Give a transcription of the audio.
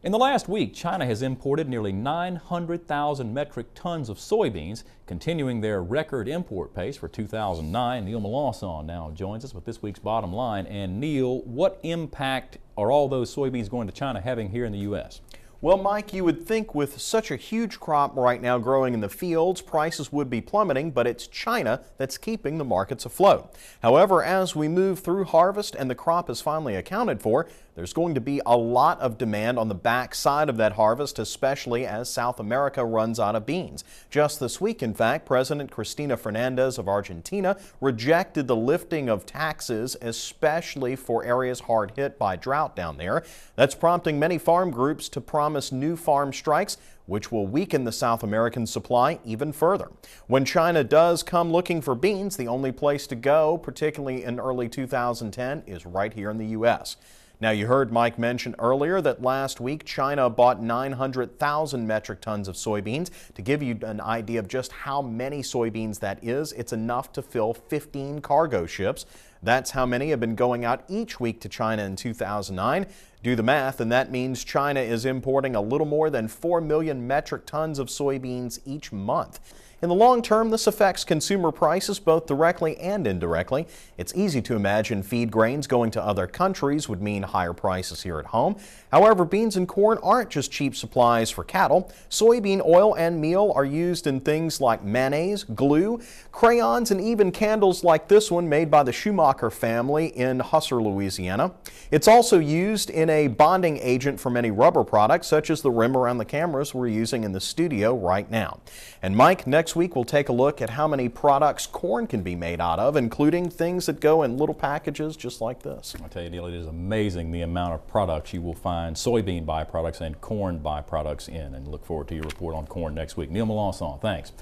In the last week, China has imported nearly 900,000 metric tons of soybeans, continuing their record import pace for 2009. Neil Melanson now joins us with this week's Bottom Line. And Neil, what impact are all those soybeans going to China having here in the U.S.? Well, Mike, you would think with such a huge crop right now growing in the fields, prices would be plummeting, but it's China that's keeping the markets afloat. However, as we move through harvest and the crop is finally accounted for, there's going to be a lot of demand on the back side of that harvest, especially as South America runs out of beans. Just this week, in fact, President Cristina Fernandez of Argentina rejected the lifting of taxes, especially for areas hard hit by drought down there. That's prompting many farm groups to promise new farm strikes, which will weaken the South American supply even further. When China does come looking for beans, the only place to go, particularly in early 2010, is right here in the U.S. Now, you heard Mike mention earlier that last week China bought 900,000 metric tons of soybeans. To give you an idea of just how many soybeans that is, it's enough to fill 15 cargo ships. That's how many have been going out each week to China in 2009. Do the math, and that means China is importing a little more than 4 million metric tons of soybeans each month. In the long term, this affects consumer prices both directly and indirectly. It's easy to imagine feed grains going to other countries would mean higher prices here at home. However, beans and corn aren't just cheap supplies for cattle. Soybean oil and meal are used in things like mayonnaise, glue, crayons, and even candles like this one made by the Schumacher family in Husser, Louisiana. It's also used in a bonding agent for many rubber products, such as the rim around the cameras we're using in the studio right now. And Mike, next week we'll take a look at how many products corn can be made out of, including things that go in little packages just like this. I tell you, Neil, it is amazing the amount of products you will find soybean byproducts and corn byproducts in. And look forward to your report on corn next week. Neil Melanson, thanks.